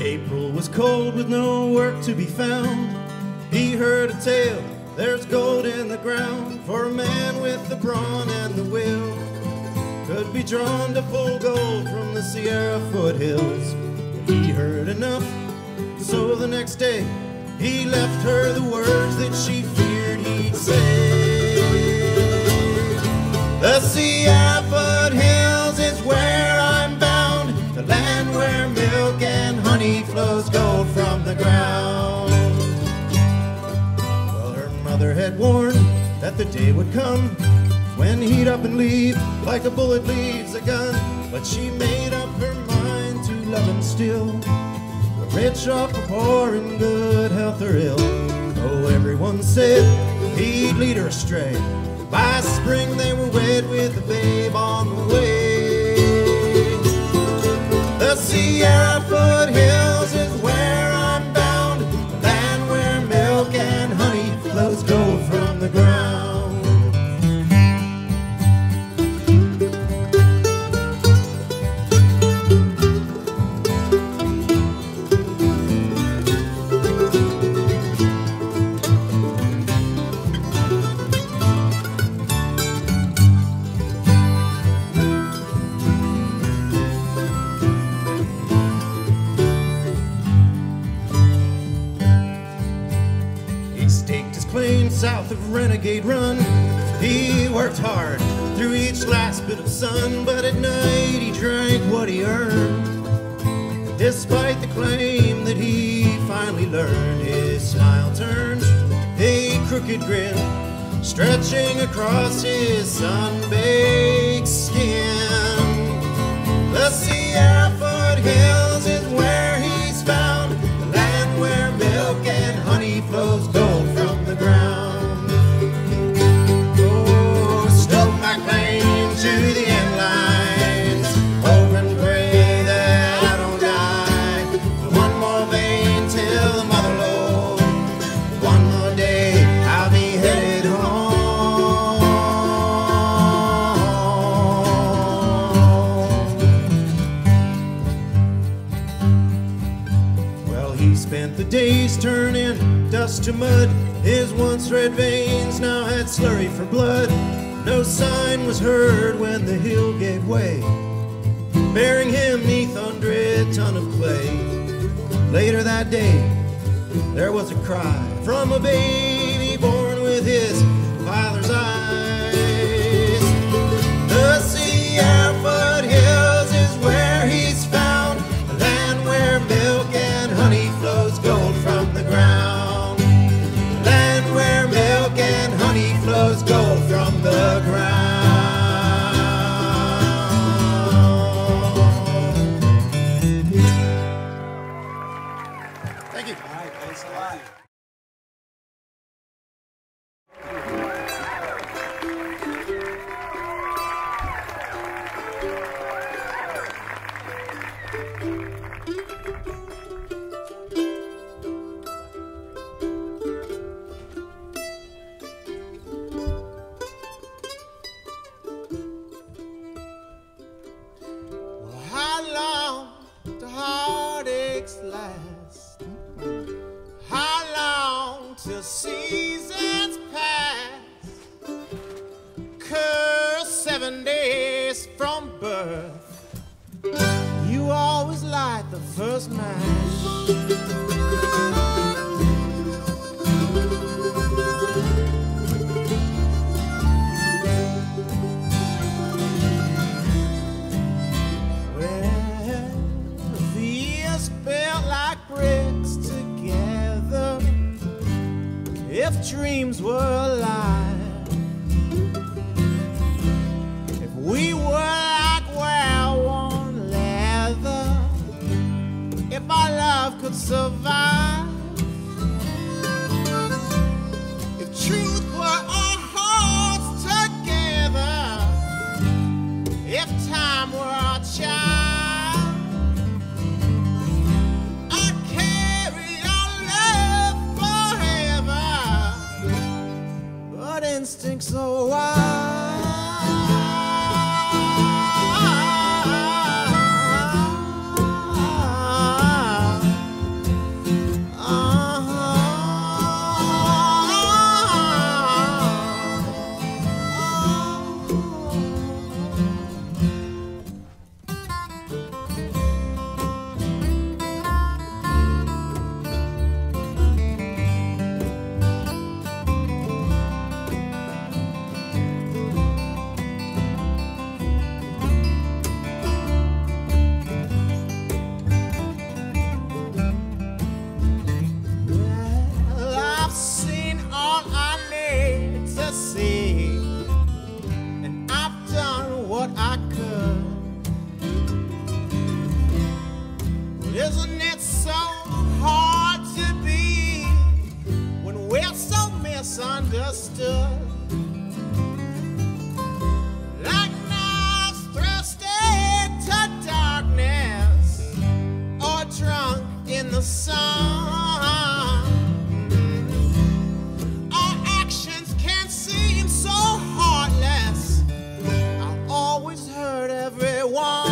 April was cold with no work to be found. He heard a tale, there's gold in the ground, for a man with the brawn and the will could be drawn to pull gold from the Sierra foothills. He heard enough, so the next day he left her the words that she feared he'd say. The Sierra foothills is where I'm bound, the land where milk and honey flows gold from the ground. Well, her mother had warned that the day would come when he'd up and leave like a bullet leaves a gun. But she made up her mind to love him still, rich off or poor, in good health or ill. Oh, everyone said he'd lead her astray. By spring they were wed with a babe on the way. The Sierra foothills is where I'm bound, the land where milk and honey flows gold from the ground. South of Renegade Run, he worked hard through each last bit of sun, but at night he drank what he earned. Despite the claim that he finally learned, his smile turned a crooked grin, stretching across his sun-baked skin. The Sierra foothills is where he's found, the land where milk and honey flows gold from the ground. To the end lines, hope and pray that I don't die. One more vein till the mother load. One more day, I'll be headed home. Well, he spent the days turning dust to mud. His once red veins now had slurry for blood. No sign was heard when the hill gave way, bearing him 100 ton of clay. Later that day, there was a cry from a baby born with his father's eyes. The Sierra foothills is where he's found, the land where milk and honey flows gold from the ground. The land where milk and honey flows gold from the ground. Thank you. All right, thanks a lot. Last. How long till seasons pass? 'Cause 7 days from birth, you always light the first match. Bricks together, if dreams were alive, if we were like well-worn leather, if our love could survive, if truth were our hearts together, if time were our child. Instincts so wild. misunderstood. Like knives thrusted to darkness or drunk in the sun. Our actions can seem so heartless. I always hurt everyone.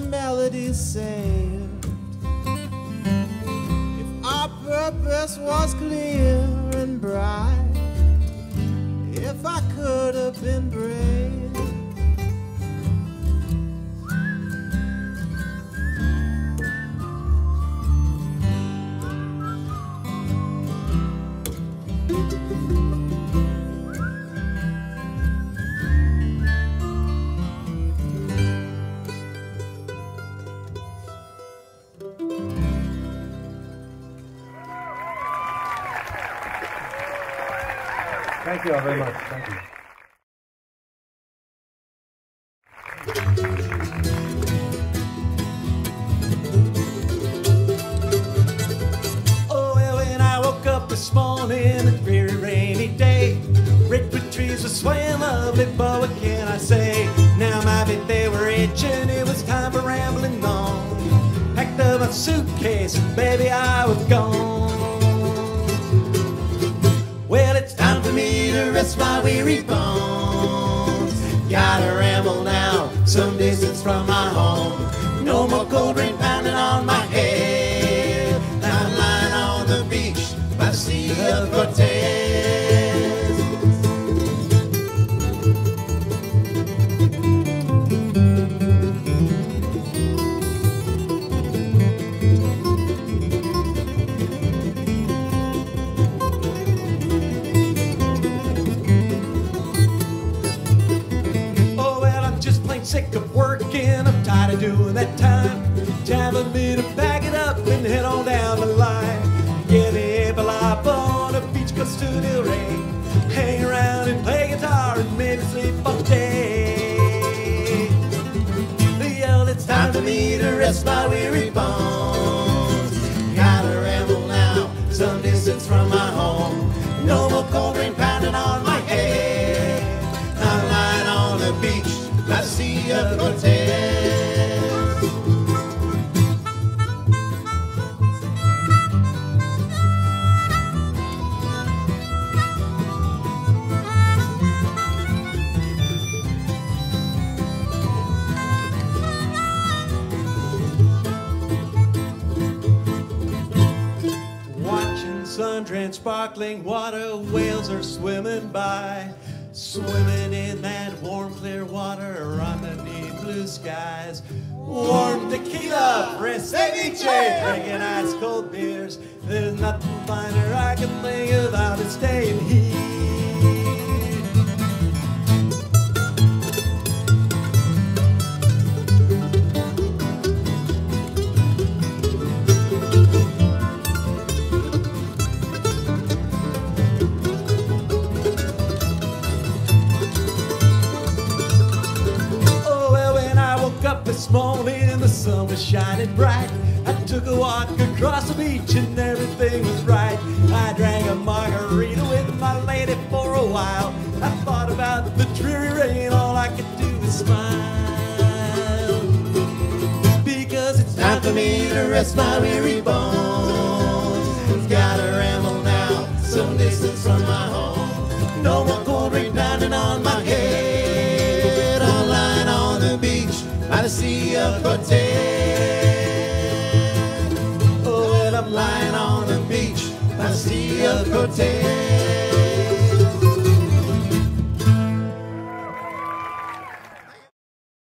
Melody saved. If our purpose was clear and bright, if I could have been brave. Thank you all very much. Thank you. Oh, well, when I woke up this morning, a very rainy day, redwood trees were swaying lovely, but what can I say? Now my feet, they were itching, it was time for rambling on. Packed up my suitcase, and baby, I was gone. Well, it's time for me to rest my weary bones. Gotta ramble now, some distance from my home. No more cold rain pounding on my head. Now I'm lying on the beach by the sea of CORTEZ. Sick of working, I'm tired of doing that time. Time for me to pack it up and head on down the line. Get the up on a beach close to the rain. Hang around and play guitar and maybe sleep all day. Well, it's time for me to rest my weary bones. Gotta ramble now, some distance from my home. No more cold rain pounding on my head. I'm lying on the beach, I see a CORTEZ. Watching sun-drenched sparkling water, whales are swimming by. Swimming in that warm, clear water underneath blue skies. Warm tequila, fresh ceviche, drinking ice cold beers. There's nothing finer I can think about than staying here. was shining bright. I took a walk across the beach and everything was right. I drank a margarita with my lady for a while. I thought about the dreary rain, all I could do was smile. Because it's time for me to rest my weary bones. Gotta ramble now, some distance from my home. No more cold rain pounding on my head. I'm lying on the beach by the Sea of CORTEZ. I'm lying on the beach by the Sea of CORTEZ.